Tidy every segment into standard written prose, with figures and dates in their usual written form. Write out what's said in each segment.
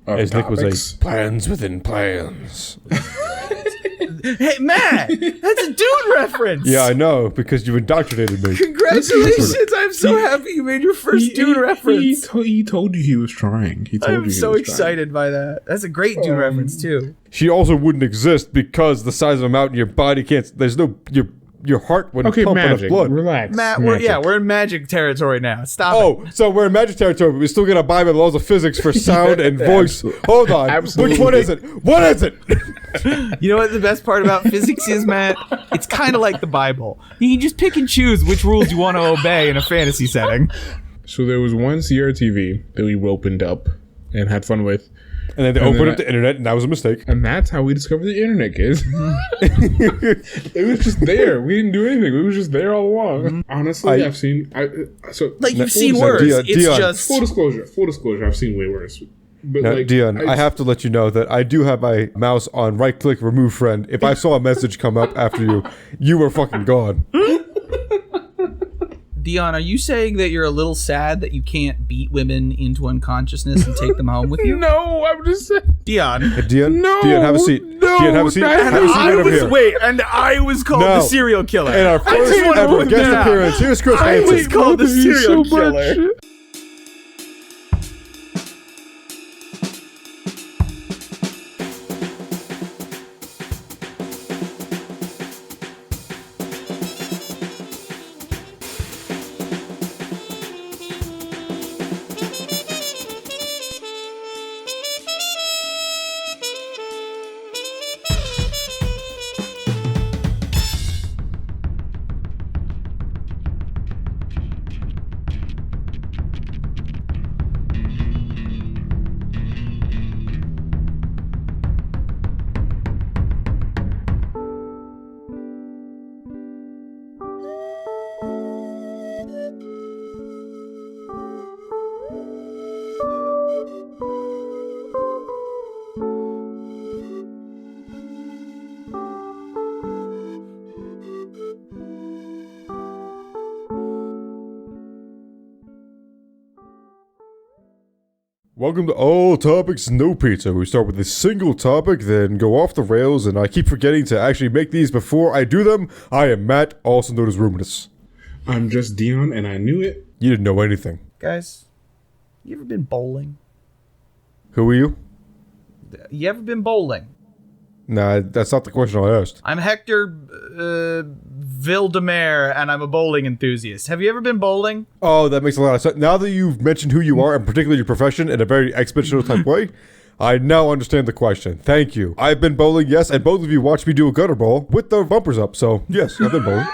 as Nick was topics. a plans within plans. Hey, Matt, that's a Dune reference. Yeah, I know, because you indoctrinated me. Congratulations. I'm so happy you made your first Dune reference. He told you he was trying. He told you I'm he so was excited by that. That's a great Dune reference, too. She also wouldn't exist because the size of a mountain, your body can't. There's no your heart wouldn't trying. Okay, pump enough magic. blood. Relax. Matt, magic. we're in magic territory now. Stop it. Oh, so we're in magic territory, but we're still gonna abide by the laws of physics for sound and voice. Hold on. Absolutely. Which one is it? What is it? You know what the best part about physics is, Matt? It's kind of like the Bible. You can just pick and choose which rules you want to obey in a fantasy setting. So there was one CRT TV that we opened up and had fun with. And then they opened up the internet, and that was a mistake. And that's how we discovered the internet, kids. It was just there. We didn't do anything. It was just there all along. Honestly, I've seen... You've seen worse. It's Deion. just... Full disclosure, I've seen way worse. But Now, Deion, I have to let you know that I do have my mouse on right-click, remove friend. If I saw a message come up after you, you were fucking gone. Deion, are you saying that you're a little sad that you can't beat women into unconsciousness and take them home with you? No, I'm just saying. Deion. Deion, No, Deion, have a seat. no, Deion, have a seat. that- Have a seat right over here. Wait, and I was called No. the serial killer. And our first just wanna ever point guest that out. appearance. Here's Chris I was Hansen. called the Love you serial so much. killer. Welcome to All Topics No Pizza. We start with a single topic, then go off the rails, and I keep forgetting to actually make these before I do them. I am Matt, also known as Rhuminus. I'm just Deion, and I knew it. You didn't know anything. Guys, you ever been bowling? Who are you? You ever been bowling? Nah, that's not the question I asked. I'm Hector Vildemare, and I'm a bowling enthusiast. Have you ever been bowling? Oh, that makes a lot of sense. Now that you've mentioned who you are, and particularly your profession, in a very exponential type way, I now understand the question. Thank you. I've been bowling, yes, and both of you watched me do a gutter ball with the bumpers up, so yes, I've been bowling.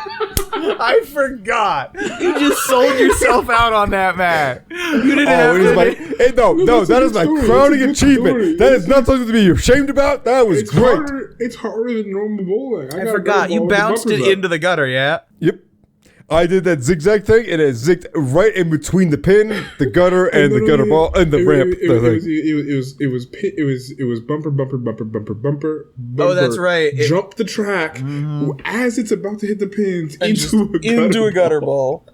I forgot. You just sold yourself out on that, Matt. You didn't have to. No, that is my crowning achievement. That is not something to be ashamed about. That was great. It's harder than normal bowling. I forgot. You bounced it into the gutter, yeah? Yep. I did that zigzag thing, and it zigged right in between the pin, the gutter, and the gutter ball, and the ramp. It was bumper. Oh, that's right. Jump the track as it's about to hit the pins into a gutter ball.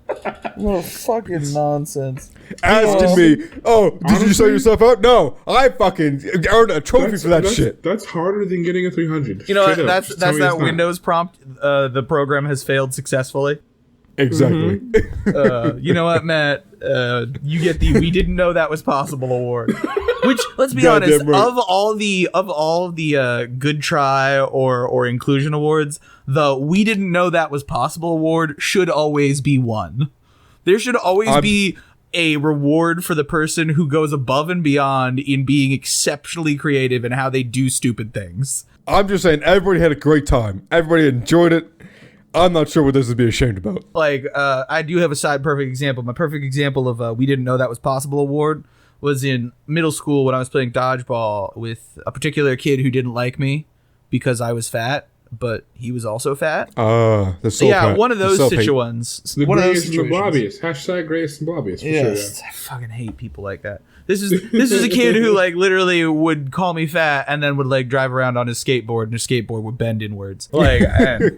What fucking nonsense. Asking me, did you sell yourself out? No, I fucking earned a trophy for that shit. That's harder than getting a 300. You know what? That's that Windows prompt. The program has failed successfully. Exactly. You know what, Matt? You get the "We Didn't Know That Was Possible" award. Which, let's be honest, right. of all the good try or inclusion awards, the "We Didn't Know That Was Possible" award should always be won. There should always be a reward for the person who goes above and beyond in being exceptionally creative in how they do stupid things. I'm just saying, everybody had a great time. Everybody enjoyed it. I'm not sure what this would be ashamed about. Like, I do have a side perfect example. My perfect example of "We Didn't Know That Was Possible" award was in middle school when I was playing dodgeball with a particular kid who didn't like me because I was fat, but he was also fat. That's so fat. One of those situations. The One of those greatest and the situations. blobbiest. Hashtag greatest and blobbiest. Yes, I fucking hate people like that. This is a kid who like literally would call me fat and then would like drive around on his skateboard and his skateboard would bend inwards. Like,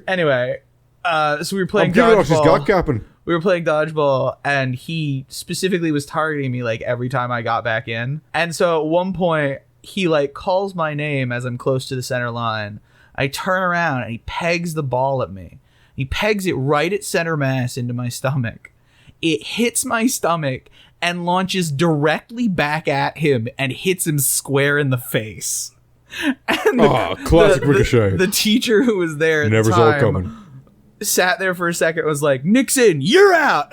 anyway. So we were playing dodgeball. We were playing dodgeball, and he specifically was targeting me like every time I got back in. And so at one point, he like calls my name as I'm close to the center line. I turn around and he pegs the ball at me. He pegs it right at center mass into my stomach. It hits my stomach and launches directly back at him and hits him square in the face. And classic ricochet. The teacher who was there at Never the saw it time coming. sat there for a second and was like, Nixon, you're out.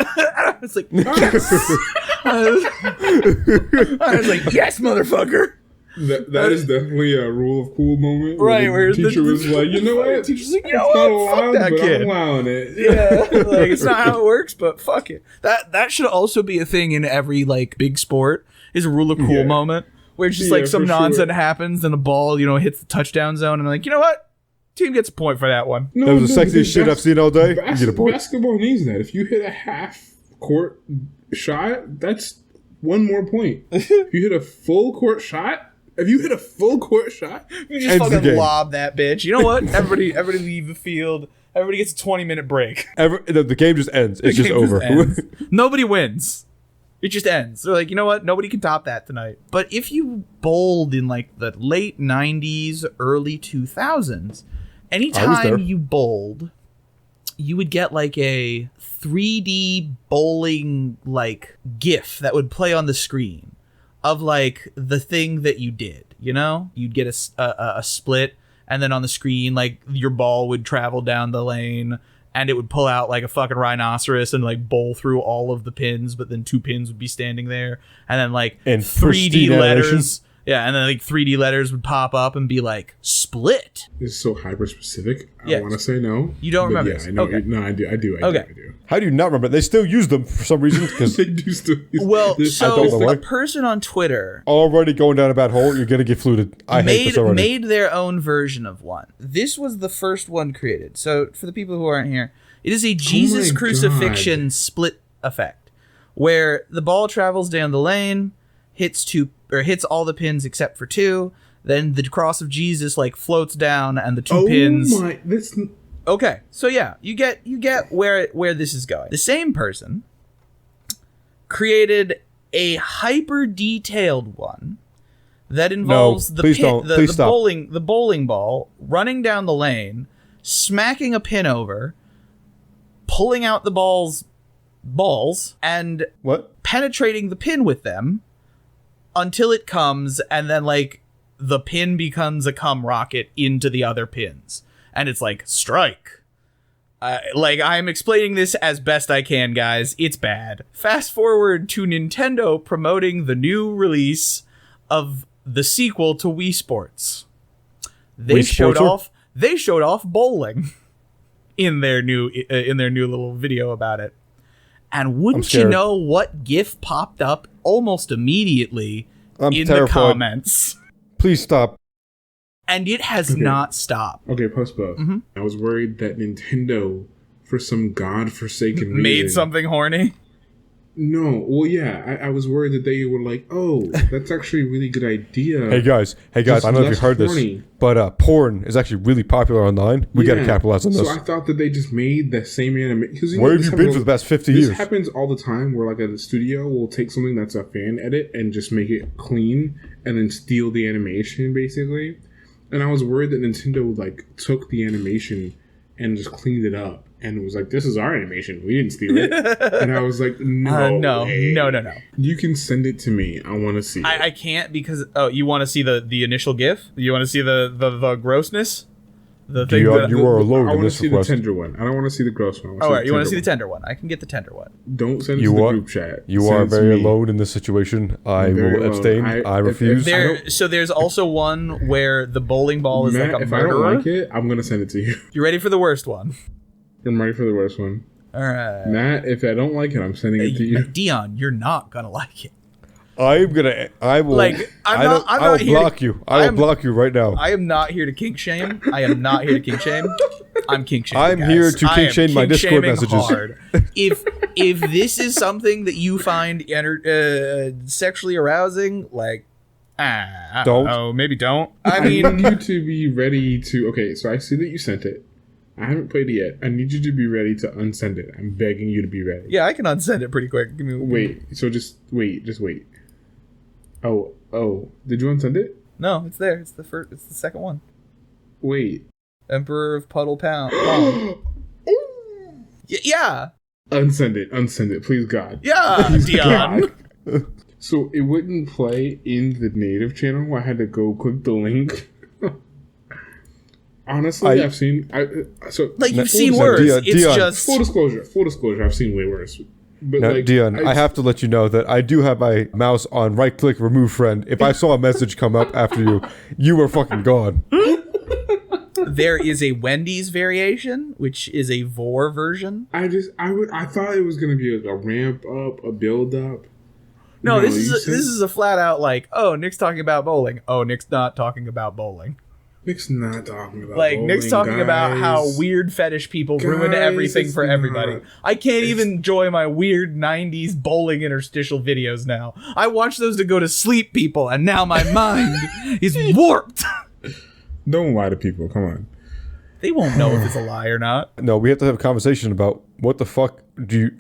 It's like, yes. I was like, yes, motherfucker. That is definitely a rule of cool moment. Right, where the teacher was like, you know what? The teacher's like, you know It's not what? Fuck allowed, that but kid. I'm allowing it. Yeah, like it's not how it works, but fuck it. That should also be a thing in every like big sport. Is a rule of cool moment where it's just like some nonsense happens and the ball, hits the touchdown zone, and I'm like, you know what? Team gets a point for that one. That was the sexiest shit I've seen all day. You get a point. Basketball needs that. If you hit a half court shot, that's one more point. If you hit a full court shot. You just fucking lob that bitch. You know what? Everybody leave the field. Everybody gets a 20-minute break. The game just ends. It's just over. Nobody wins. It just ends. They're like, you know what? Nobody can top that tonight. But if you bowled in like the late 90s, early 2000s, anytime you bowled, you would get like a 3D bowling like GIF that would play on the screen of like the thing that you did. You'd get a split, and then on the screen like your ball would travel down the lane and it would pull out like a fucking rhinoceros and like bowl through all of the pins, but then 2 pins would be standing there, and then like and 3D letters. Yeah, and then like 3D letters would pop up and be like split. This is so hyper specific. I want to say no. You don't remember? Yeah, I know. Okay. No, I do. I do. How do you not remember? They still use them for some reason because they do still. So a person on Twitter already going down a bad hole. You're gonna get fluted. I hate this already. Made their own version of one. This was the first one created. So for the people who aren't here, it is a Jesus crucifixion split effect, where the ball travels down the lane, hits all the pins except for 2. Then the cross of Jesus like floats down, and the 2 pins. Okay, so yeah, you get where this is going. The same person created a hyper detailed one that involves the bowling ball running down the lane, smacking a pin over, pulling out the balls, and penetrating the pin with them until it comes, and then like the pin becomes a cum rocket into the other pins, and it's like strike. I'm explaining this as best I can, guys. It's bad. Fast forward to Nintendo promoting the new release of the sequel to Wii Sports. They showed off bowling in their new little video about it. And wouldn't you know what GIF popped up almost immediately the comments? Please stop. And it has not stopped. Okay, post both. Mm-hmm. I was worried that Nintendo, for some godforsaken reason, made something horny. No, well, yeah, I was worried that they were like, "Oh, that's actually a really good idea." Hey guys, I don't know if you heard this, but porn is actually really popular online. We got to capitalize on this. So I thought that they just made the same animation. Where have you been for the past 50 years? This happens all the time, where like a studio will take something that's a fan edit and just make it clean, and then steal the animation, basically. And I was worried that Nintendo like took the animation and just cleaned it up. And it was like, this is our animation. We didn't steal it. And I was like, no. You can send it to me. I want to see it. I can't because, you want to see the initial GIF? You want to see the grossness? The thing you are alone in this request. I want to see the tender one. I don't want to see the gross one. All right, you want to see the tender one? I can get the tender one. Don't send it to the group chat. You are very alone in this situation. I will abstain. I refuse. So there's also one where the bowling ball is like a murderer. If I don't like it, I'm going to send it to you. You ready for the worst one? I'm ready for the worst one. All right. Matt, if I don't like it, I'm sending it to you. Deion, you're not going to like it. I will block you. I will block you right now. I am not here to kink shame. I'm kink shaming. I'm here to kink shame my Discord messages. Hard. If this is something that you find sexually arousing, like, maybe don't. I need you to be ready to. Okay, so I see that you sent it. I haven't played it yet. I need you to be ready to unsend it. I'm begging you to be ready. Yeah, I can unsend it pretty quick. Wait. So just wait. Oh, did you unsend it? No, it's there. It's the first. It's the second one. Wait. Emperor of Puddle Pound. Yeah. Unsend it, please God. Yeah, Deion. So it wouldn't play in the native channel. I had to go click the link. Honestly, I've seen. You've seen worse. Deion, It's Deion. just Full disclosure. I've seen way worse. But Now, Deion, I have to let you know that I do have my mouse on right-click remove friend. If I saw a message come up after you, you were fucking gone. there is a Wendy's variation, which is a Vor version. I thought it was gonna be like a ramp up, a build up. No, this is a flat out like, oh, Nick's talking about bowling. Oh, Nick's not talking about bowling. Nick's not talking about like bowling, Nick's talking guys. about how weird fetish people ruin everything for everybody. I can't even enjoy my weird 90s bowling interstitial videos now. I watch those to go to sleep, people, and now my mind is warped. Don't lie to people. Come on. They won't know if it's a lie or not. No, we have to have a conversation about what the fuck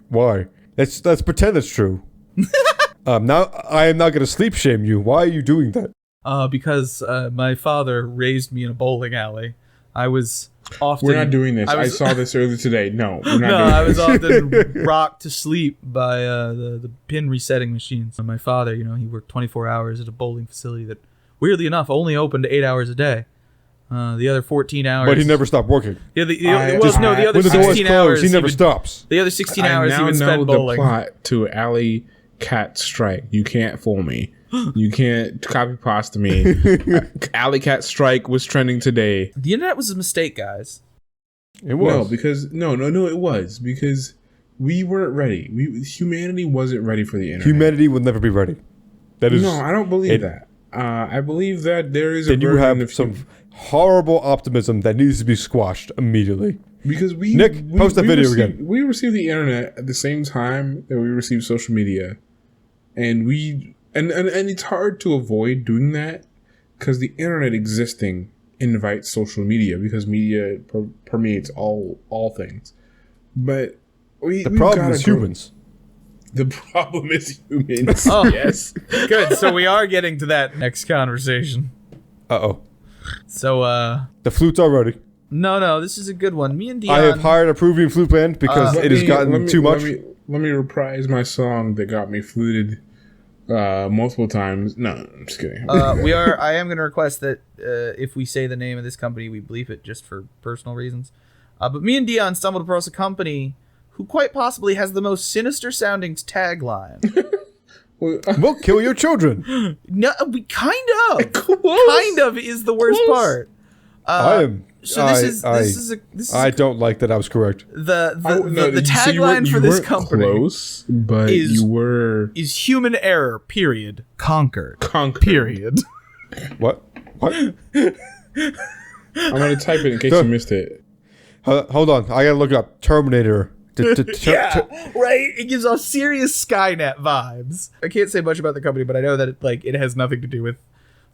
why. Let's pretend it's true. Now I am not going to sleep shame you. Why are you doing that? Because my father raised me in a bowling alley. I was often... We're not doing this. I saw this earlier today. No, we're not doing I was this. often rocked to sleep by the pin resetting machines. My father, he worked 24 hours at a bowling facility that, weirdly enough, only opened 8 hours a day. The other 14 hours... But he never stopped working. Yeah, the other when the door is 16 closed, hours... he never stops. The other 16 hours he would spend bowling. I now know the plot to Alley Cat Strike. You can't fool me. You can't copy pasta me. Alley Cat Strike was trending today. The internet was a mistake, guys. It was. No, it was because we weren't ready. Humanity wasn't ready for the internet. Humanity will never be ready. That is. No, I don't believe that. I believe that there is a then you have some horrible optimism that needs to be squashed immediately. Because Nick, post that video again. We received the internet at the same time that we received social media, and it's hard to avoid doing that because the internet existing invites social media because media permeates all things. But the problem is humans. The problem is humans. Oh, yes. Good. So we are getting to that next conversation. Uh-oh. So, the flute's are ready. No, this is a good one. Me and Deion... I have hired a Peruvian flute band because it has gotten too much. Let me reprise my song that got me fluted multiple times. No, I'm just kidding. I am going to request that if we say the name of this company, we bleep it just for personal reasons. But me and Deion stumbled across a company who quite possibly has the most sinister sounding tagline. We'll kill your children. No, we kind of. Close. Kind of is the worst part. I don't like that I was correct. The tagline for this company close, but is human error. Period. Conquered. Period. What? I'm gonna type it in case you missed it. Hold on, I gotta look up Terminator. Right. It gives off serious Skynet vibes. I can't say much about the company, but I know that it has nothing to do with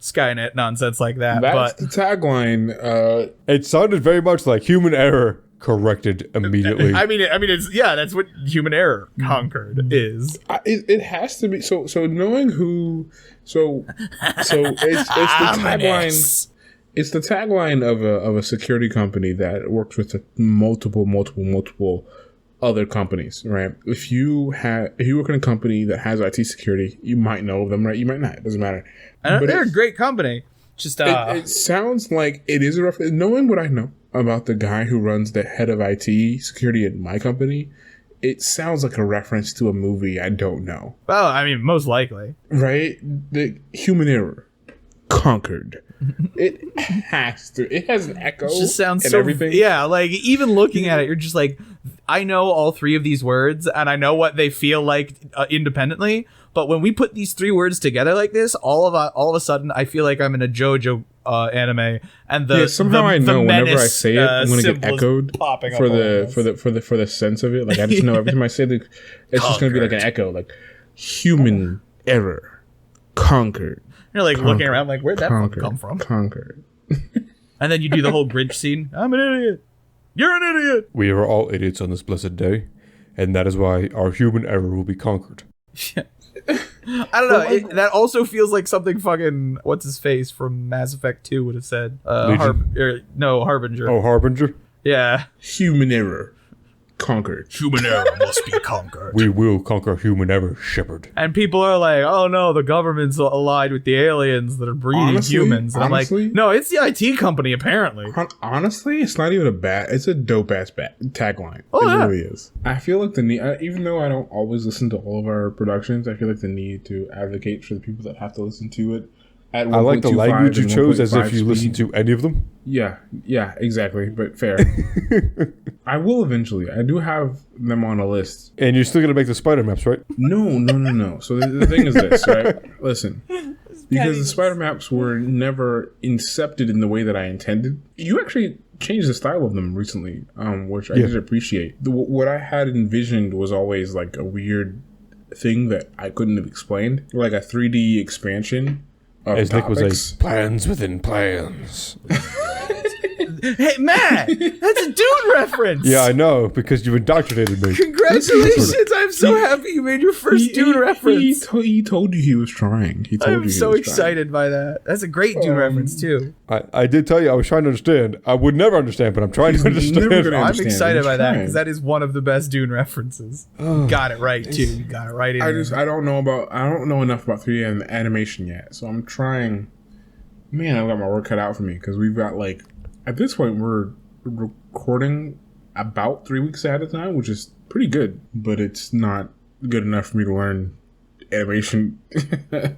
Skynet nonsense like that. That's the tagline. It sounded very much like human error corrected immediately. I mean, that's what human error conquered is. It has to be. So knowing who, so it's the tagline. It's the tagline of a security company that works with multiple other companies, right? If you work in a company that has IT security, you might know of them, right? You might not. It doesn't matter. They're a great company. Just it sounds like it is a reference. Knowing what I know about the guy who runs the head of IT security at my company, it sounds like a reference to a movie I don't know. Well, I mean, most likely. Right? The human error conquered. It has to. It has an echo. It just sounds and so everything. Yeah, like even looking at it, you're just like, I know all three of these words and I know what they feel like independently. But when we put these three words together like this, all of a sudden, I feel like I'm in a JoJo anime, and somehow I know whenever I say it, I'm gonna get echoed for the sense of it. Like I just know every time I say it, it's just gonna be like an echo, like human error conquered. You're like looking around, like where'd that come from? Conquered. And then you do the whole Grinch scene. I'm an idiot. You're an idiot. We are all idiots on this blessed day, and that is why our human error will be conquered. I don't know. That also feels like something fucking what's his face from Mass Effect 2 would have said. Harbinger. Oh, Harbinger. Yeah. Human error conquered. Human error must be conquered. We will conquer human error, Shepard. And people are like, "Oh no, the government's allied with the aliens that are breeding humans." And I'm like, "No, it's the IT company apparently." Honestly, it's not even it's a dope ass tagline. Oh, it yeah. really is. I feel like the need, even though I don't always listen to all of our productions, I feel like the need to advocate for the people that have to listen to it. I like the language you chose, as if you listen to any of them. Yeah, exactly. But fair. I will eventually. I do have them on a list. And you're still gonna make the spider maps, right? No. So the thing is this, right? Listen. Because the spider maps were never incepted in the way that I intended. You actually changed the style of them recently, which I did appreciate. What I had envisioned was always like a weird thing that I couldn't have explained. Like a 3D expansion of As topics. Nick was like, plans within plans. Hey, Matt, that's a Dune reference. Yeah, I know, because you indoctrinated me. Congratulations! I'm so happy you made your first Dune reference. He told you he was trying. I'm so excited by that. That's a great Dune reference too. I did tell you I was trying to understand. I would never understand, but I'm trying to understand. I'm excited by that because that is one of the best Dune references. You got it right too. You got it right in there. I don't know enough about 3D animation yet, so I'm trying. Man, I've got my work cut out for me because we've got like. At this point, we're recording about 3 weeks ahead of time, which is pretty good, but it's not good enough for me to learn animation.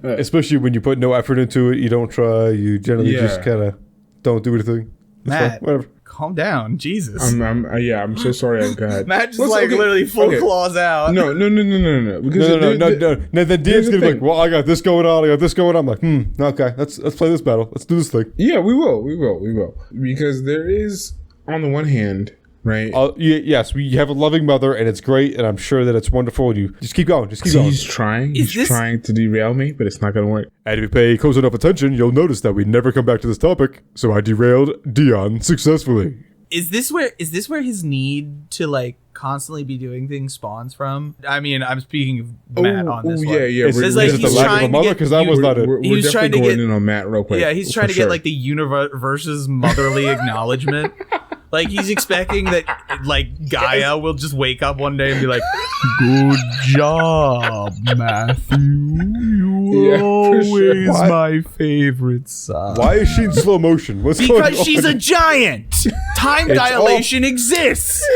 Especially when you put no effort into it, you don't try, you generally just kind of don't do anything. Matt, whatever. Calm down, Jesus. I'm so sorry. I've got Matt just literally full claws out. No. Because No. Then Dean's gonna be like, well, I got this going on. I'm like, okay, let's play this battle. Let's do this thing. Yeah, we will. Because there is, on the one hand, right? Yes, we have a loving mother, and it's great, and I'm sure that it's wonderful. And you just keep going. He's trying. He's trying to derail me, but it's not going to work. And if you pay close enough attention, you'll notice that we never come back to this topic. So I derailed Deion successfully. Is this where his need to like constantly be doing things spawns from? I mean, I'm speaking of Matt on this one. Yeah. Is the lack of a mother? Because that was not it. We're definitely going in on Matt real quick. Yeah, he's trying to get like the universe's motherly acknowledgement. Like he's expecting that like Gaia will just wake up one day and be like, "Good job, Matthew. You always my favorite son." Why is she in slow motion? What's going on? Because she's a giant. Time dilation exists.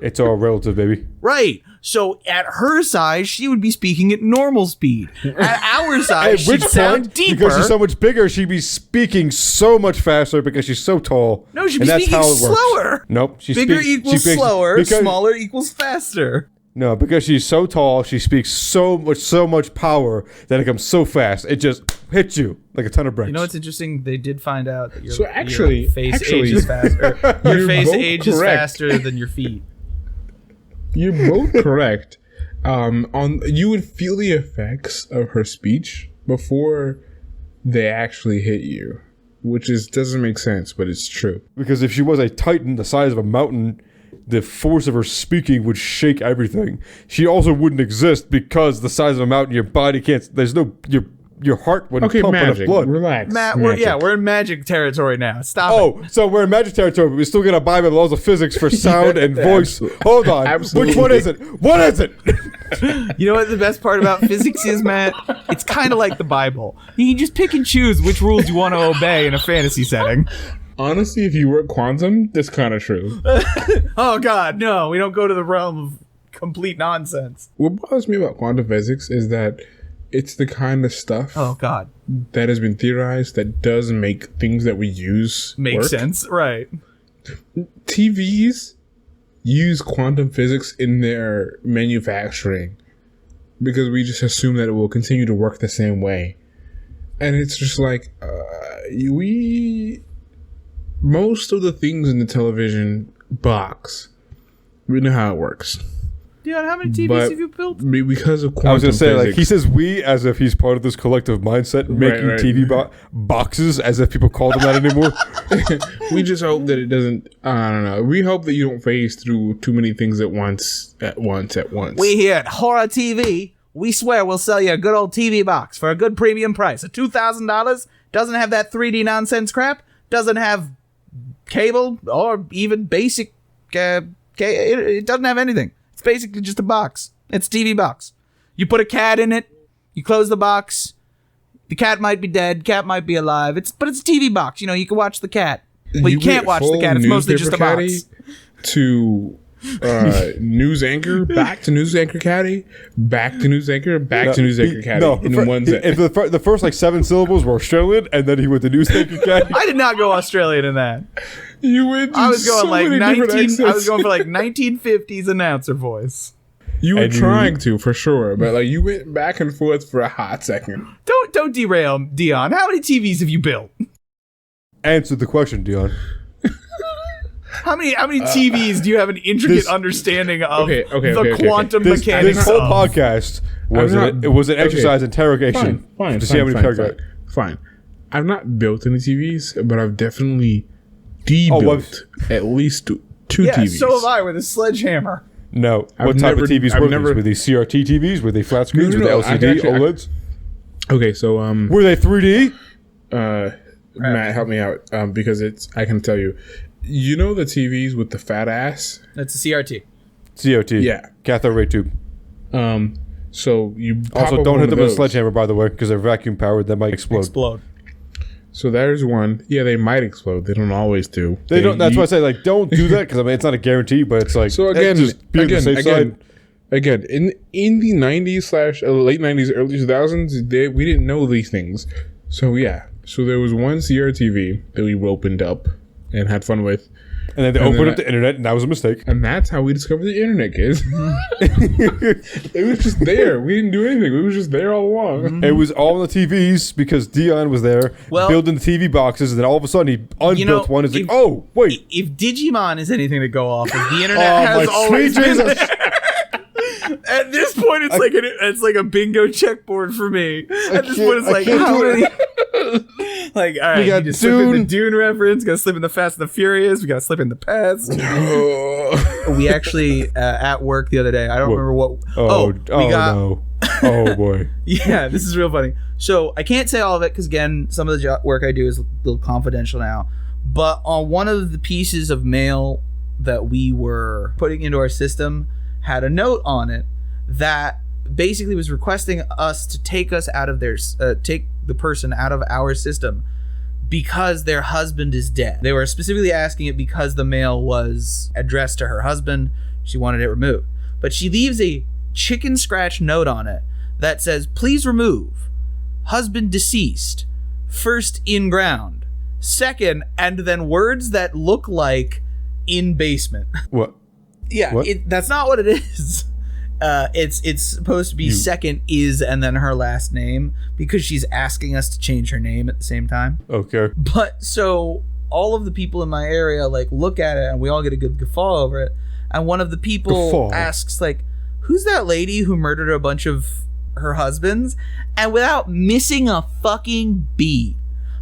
It's all relative, baby. Right. So at her size, she would be speaking at normal speed. At our size, she'd sound deeper. Because she's so much bigger, she'd be speaking so much faster because she's so tall. No, she'd be speaking slower. Nope. Bigger equals slower. Smaller equals faster. No, because she's so tall, she speaks so much power that it comes so fast. It just hits you like a ton of bricks. You know what's interesting? They did find out that your face ages faster. Your face ages faster than your feet. You're both correct. You would feel the effects of her speech before they actually hit you, which doesn't make sense, but it's true. Because if she was a titan the size of a mountain, the force of her speaking would shake everything. She also wouldn't exist because the size of a mountain, your body can't. There's no your heart wouldn't pump enough blood. Relax, Matt. We're in magic territory now. Stop. So we're in magic territory, but we're still gonna abide by the laws of physics for sound and voice. Hold on. Absolutely. Which one is it? What is it? You know what the best part about physics is, Matt? It's kind of like the Bible. You can just pick and choose which rules you want to obey in a fantasy setting. Honestly, if you work quantum, that's kind of true. Oh God, no! We don't go to the realm of complete nonsense. What bothers me about quantum physics is that it's the kind of stuff that has been theorized that does make things that we use make sense, right? TVs use quantum physics in their manufacturing because we just assume that it will continue to work the same way, and it's just like most of the things in the television box, we know how it works. Deion, how many TVs have you built? Because of quantum I was going to say, physics, like, he says we as if he's part of this collective mindset, making TV boxes as if people call them that anymore. We just hope that it doesn't, I don't know. We hope that you don't phase through too many things at once. We here at Horror TV, we swear we'll sell you a good old TV box for a good premium price. A $2,000, doesn't have that 3D nonsense crap, doesn't have cable or even basic, it doesn't have anything. It's basically just a box. It's a TV box. You put a cat in it, you close the box, the cat might be dead, cat might be alive, but it's a TV box. You know, you can watch the cat. Well, you can't watch the cat, it's mostly just a box. To news anchor, back to news anchor caddy, back to news anchor, back to news anchor caddy. The first like 7 syllables were Australian, and then he went to news anchor caddy. I did not go Australian in that. You went. I was going like 19. I was going for like 1950s announcer voice. You were trying to, for sure, but like you went back and forth for a hot second. Don't derail, Deion. How many TVs have you built? Answer the question, Deion. How many TVs do you have an intricate understanding of the quantum mechanics? This whole podcast was an exercise interrogation. Fine. I've not built any TVs, but I've definitely debuilt at least two TVs. So have I with a sledgehammer. No. What type of TVs were these? Were they CRT TVs? Were they flat screens? Were they LCD, OLEDs? Okay, so were they 3D? Matt, help me out, because I can tell you. You know the TVs with the fat ass? That's a CRT. CRT. Yeah. Cathode ray tube. So you also don't hit them with a sledgehammer, by the way, because they're vacuum powered. That might explode. So there's one. Yeah, they might explode. They don't always do. They don't. That's why I say like don't do that, because I mean it's not a guarantee, but it's like so again, just be on the safe side. Again, in the 90s / late 90s, early 2000s, we didn't know these things. So yeah. So there was one CRTV that we opened up and had fun with. And then they opened up the internet, and that was a mistake. And that's how we discovered the internet, kids. It was just there. We didn't do anything. It was just there all along. Mm-hmm. It was all on the TVs because Deion was there building the TV boxes, and then all of a sudden he unbuilt one. It's like, oh, wait. If Digimon is anything to go off of, the internet has always been there. At this point, it's like a bingo checkboard for me. At this point, it's like, how many... Like, all right, you gotta slip in the Dune reference, gotta slip in the Fast and the Furious, we gotta slip in the past. We actually, at work the other day, I don't remember what... no. Oh, boy. Yeah, this is real funny. So, I can't say all of it, because again, some of the work I do is a little confidential now. But on one of the pieces of mail that we were putting into our system, had a note on it that basically was requesting us to take us out of their take the person out of our system because their husband is dead. They were specifically asking it because the mail was addressed to her husband. She wanted it removed, but she leaves a chicken scratch note on it that says, "Please remove husband deceased, first in ground, second," and then words that look like in basement. What? Yeah, what? That's not what it is. It's supposed to be second is and then her last name because she's asking us to change her name at the same time. Okay. But so all of the people in my area like look at it and we all get a good guffaw over it. And one of the people asks like, "Who's that lady who murdered a bunch of her husbands?" And without missing a fucking beat,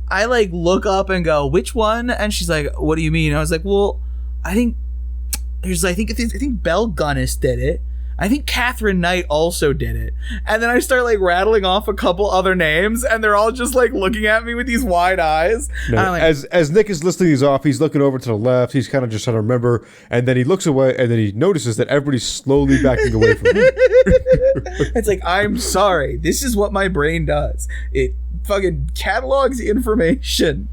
I like look up and go, "Which one?" And she's like, "What do you mean?" I was like, "Well, I think Belle Gunnis did it. I think Catherine Knight also did it." And then I start like rattling off a couple other names, and they're all just like looking at me with these wide eyes. No, like, as Nick is listing these off, he's looking over to the left. He's kind of just trying to remember, and then he looks away, and then he notices that everybody's slowly backing away from him. It's like, I'm sorry. This is what my brain does. It fucking catalogs information.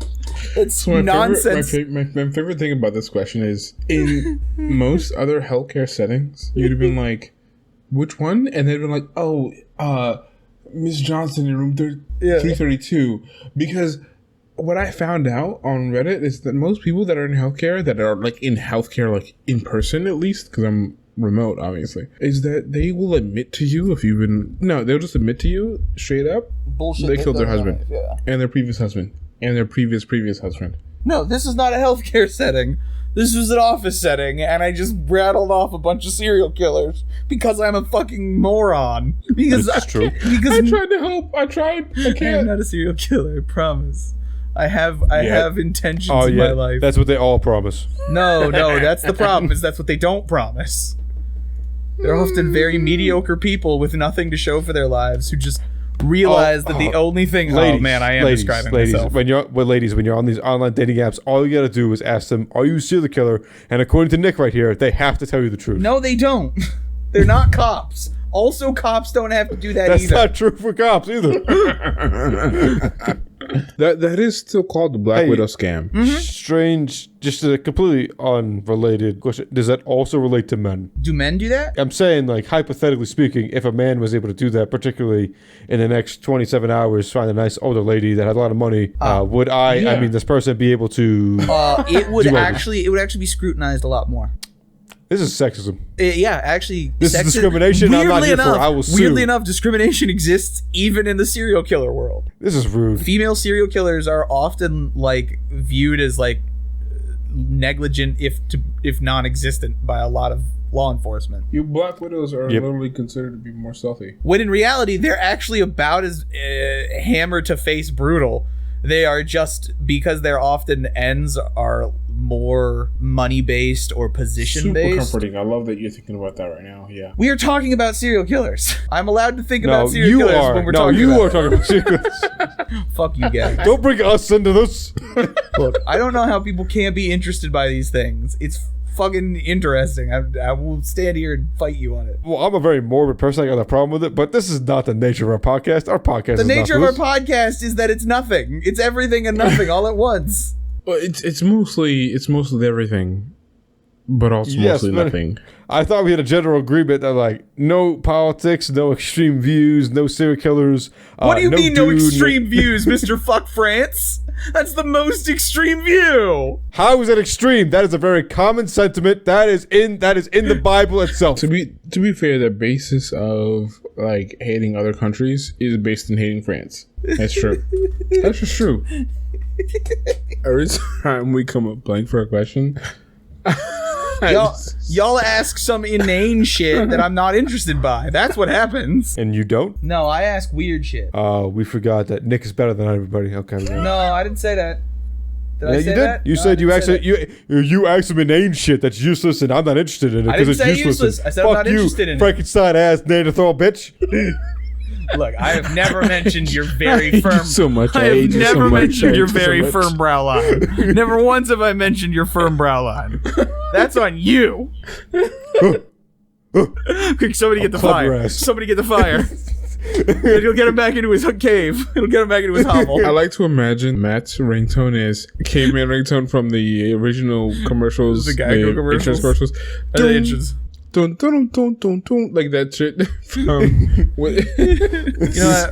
It's nonsense. My favorite thing about this question is in most other healthcare settings, you'd have been like, "Which one?" And they'd been like, "Oh, Miss Johnson in room 332." Because what I found out on Reddit is that most people that are in healthcare, that are like in healthcare, like in person at least, because I'm remote, obviously, is that they will admit to you if you've been... No, they'll just admit to you straight up. Bullshit. They killed their husband. And their previous husband. And their previous husband. No, this is not a healthcare setting. This was an office setting, and I just rattled off a bunch of serial killers because I'm a fucking moron. Because that's true. Because I tried to help. I can't. I'm not a serial killer, I promise. I have intentions in my life. That's what they all promise. No, that's the problem, is that's what they don't promise. They're often very mediocre people with nothing to show for their lives who just realize that the only thing... Ladies, oh, man, I am describing myself. When you're on these online dating apps, all you gotta do is ask them, are you a serial killer? And according to Nick right here, they have to tell you the truth. No, they don't. They're not cops. Also, cops don't have to do that That's either. not true for cops either. That is still called the Black Widow scam. Strange, just a completely unrelated question. Does that also relate to men? Do men do that? I'm saying, like, hypothetically speaking, if a man was able to do that, particularly in the next 27 hours, find a nice older lady that had a lot of money, would this person be able to... It would actually be scrutinized a lot more. This is sexism. Actually, this is discrimination. I'm not here for it. I will sue. Weirdly enough, discrimination exists even in the serial killer world. This is rude. Female serial killers are often like viewed as like negligent, if non-existent, by a lot of law enforcement. You Black Widows are literally considered to be more stealthy. When in reality, they're actually about as hammer to face brutal. They are just, because their often ends are more money-based or position-based. Super comforting. I love that you're thinking about that right now. Yeah. We are talking about serial killers. I'm allowed to think about serial killers when we're talking about... No, you are talking about serial killers. Fuck you guys. Don't bring us into this. Look, I don't know how people can't be interested by these things. It's fucking interesting. I will stand here and fight you on it. Well, I'm a very morbid person. I got a problem with it, but this is not the nature of our podcast. Our podcast the is nature not of our podcast is that it's nothing. It's everything and nothing all at once. Well, it's mostly everything, but also mostly nothing. I thought we had a general agreement that, like, no politics, no extreme views, no serial killers. What do you mean no extreme views, Mr. Fuck France? That's the most extreme view. How is that extreme? That is a very common sentiment. That is in the Bible itself. To be fair, the basis of like hating other countries is based in hating France. That's true. That's just true. Every time we come up blank for a question, y'all ask some inane shit that I'm not interested by. That's what happens. And you don't? No, I ask weird shit. We forgot that Nick is better than everybody. Okay. No, I didn't say that. Did I say you did. that? You said you actually you asked some inane shit that's useless, and I'm not interested in it because it's useless. I said I'm not interested in it. Frankenstein ass Neanderthal bitch. Look, I have never mentioned your very firm. So much. I have never mentioned your very firm brow line. Never once have I mentioned your firm brow line. That's on you. Quick, somebody get the fire. Somebody get the fire. It'll get him back into his cave. It'll get him back into his hovel. I like to imagine Matt's ringtone is caveman ringtone from the original commercials. The Geico commercials. Commercials. The insurance. Dun, dun, dun, dun, dun, like that shit. You know,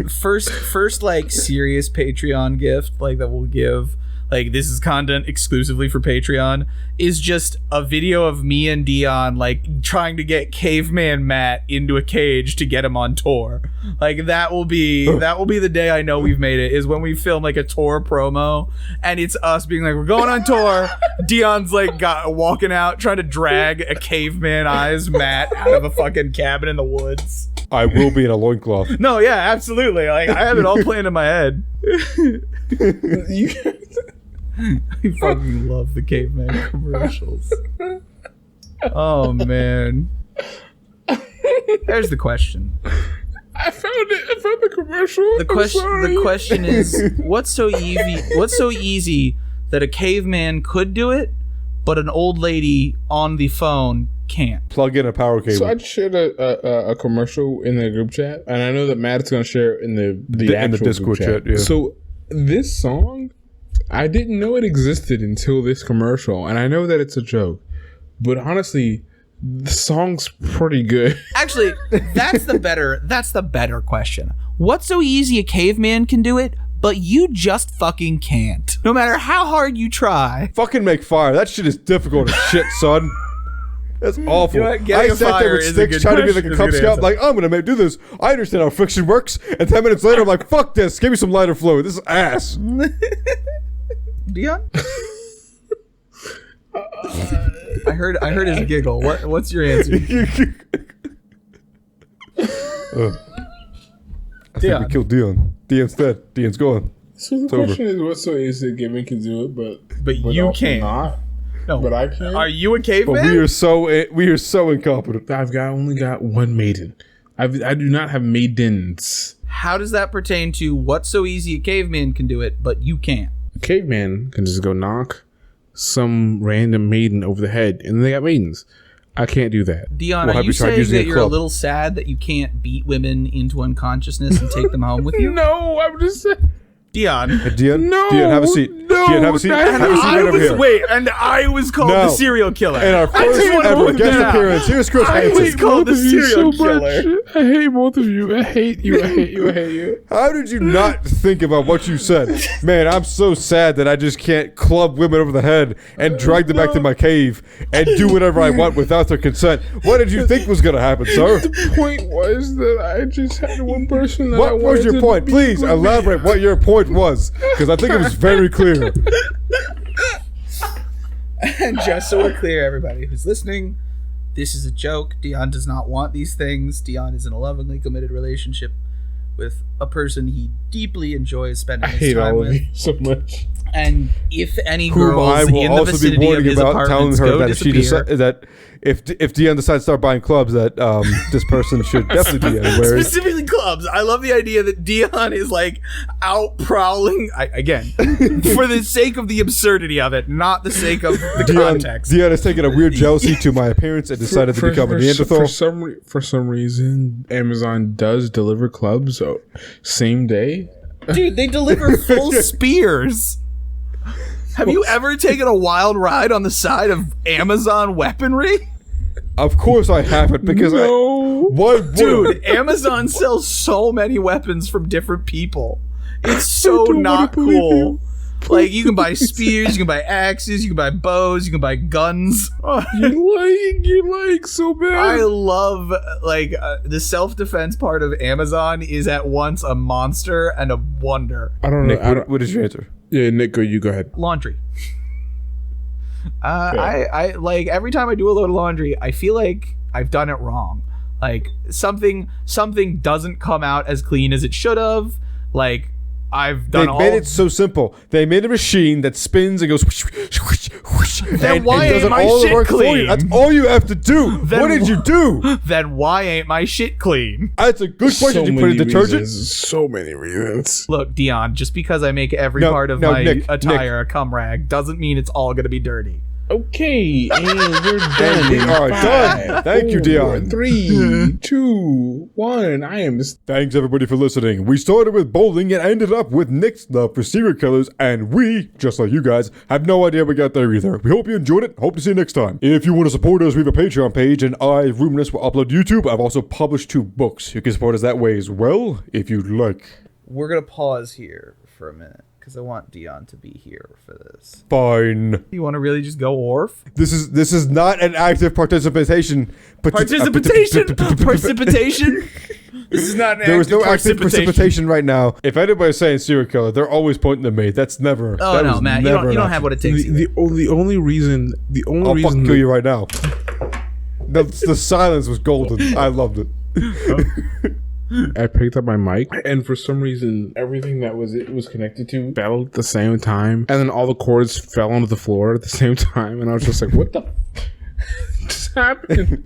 first like serious Patreon gift like that we'll give, like this is content exclusively for Patreon, is just a video of me and Deion like trying to get caveman Matt into a cage to get him on tour. Like that will be the day I know we've made it, is when we film like a tour promo and it's us being like, we're going on tour. Deion's like walking out trying to drag a caveman eyes Matt out of a fucking cabin in the woods. I will be in a loincloth. No, yeah, absolutely. Like I have it all planned in my head. I fucking love the caveman commercials. Oh man. There's the question. I found the commercial. The question is, what's so easy that a caveman could do it, but an old lady on the phone can't? Plug in a power cable. So I just shared a commercial in the group chat, and I know that Matt's going to share it in the actual Discord group chat. Yeah. So this song, I didn't know it existed until this commercial, and I know that it's a joke, but honestly, the song's pretty good. Actually, that's the better question. What's so easy a caveman can do it, but you just fucking can't? No matter how hard you try. Fucking make fire. That shit is difficult as shit, son. That's awful. You know, I sat there with sticks trying to be like a Cub Scout, like, I'm gonna do this. I understand how friction works. And 10 minutes later, I'm like, fuck this. Give me some lighter fluid. This is ass. Deion? I heard his giggle. What's your answer? I think we killed Deion. Deion's dead. Deion's gone. So the question is, what's so easy that Gavin can do it, but you can't. Not? No. But I can. Are you a But caveman? we are so incompetent. Only got one maiden. I do not have maidens. How does that pertain to what's so easy a caveman can do it, but you can't? A caveman can just go knock some random maiden over the head, and they got maidens. I can't do that. Deion, Well, are have you you tried saying using that a you're a club? little sad that you can't beat women into unconsciousness and take them home with you? No, I'm just saying. Deion. Deanne, No, Deanne, have a seat. no, Deanne, have a seat. no. Have a seat right over here. And I was called No. the serial killer. And our I just first wanna ever point guest that out. appearance. Here's Chris I Hansen. was called the serial killer. I hate both of you. I hate you. I hate you. I hate you. How did you not think about what you said? Man, I'm so sad that I just can't club women over the head and drag them back to my cave and do whatever I want without their consent. What did you think was going to happen, sir? The point was that I just had one person that I What wanted was your to point? be Please with me. elaborate what your point was, because I think it was very clear. And just so we're clear, everybody who's listening, this is a joke. Deion does not want these things. Deion is in a lovingly committed relationship with a person he deeply enjoys spending I his hate time all of with. you so much. And if any Whom I girls will in the also be vicinity of warning his about, telling apartments her go that if she disappear, that if Deanne decides to start buying clubs, that this person should definitely be anywhere. specifically clubs. I love the idea that Deion is like out prowling again for the sake of the absurdity of it, not the sake of the context. Deanne has taken a weird jealousy to my appearance and decided to become a Neanderthal. For some reason, Amazon does deliver clubs same day. Dude, they deliver full spears. Have you ever taken a wild ride on the side of Amazon weaponry? Of course I haven't, because Dude, Amazon sells so many weapons from different people. It's so don't not wanna believe cool. you. Like, you can buy spears, you can buy axes, you can buy bows, you can buy guns. You're like so bad. I love, like, the self-defense part of Amazon is at once a monster and a wonder. I don't know. Nick, what is your answer? Yeah, Nick, you go ahead. Laundry. I like, every time I do a load of laundry, I feel like I've done it wrong. Like, something doesn't come out as clean as it should have. Like, I've done They made it so simple. They made a machine that spins and goes whoosh, whoosh, whoosh, whoosh, Then why does ain't my all the shit work for you. clean? That's all you have to do. Then What did you do? Then why ain't my shit clean? That's a good question. Did you put in detergent? So many reasons. Look, Deion, just because I make every No, part of no, my Nick, attire a cum rag doesn't mean it's all gonna be dirty. Okay, and we're done. we are done. Thank you, Deion. 3, 2, 1. I am this. Thanks everybody for listening. We started with bowling and ended up with Nick's love for serial killers, and we, just like you guys, have no idea we got there either. We hope you enjoyed it. Hope to see you next time. If you want to support us, we have a Patreon page, and I, Rhuminus, will upload to YouTube. I've also published 2 books. You can support us that way as well, if you'd like. We're gonna pause here for a minute because I want Deion to be here for this. Fine. You want to really just go Orf? This is not an active participation. Precipitation. This is not an There was no active precipitation. precipitation right now. If anybody's saying serial killer, they're always pointing to me. That's never. Oh that no, was Matt, you never don't an have what it takes. The only reason. I'll fucking kill you right now. The silence was golden. I loved it. I picked up my mic, and for some reason, everything that it was connected to fell at the same time, and then all the cords fell onto the floor at the same time, and I was just like, "What the just happened?"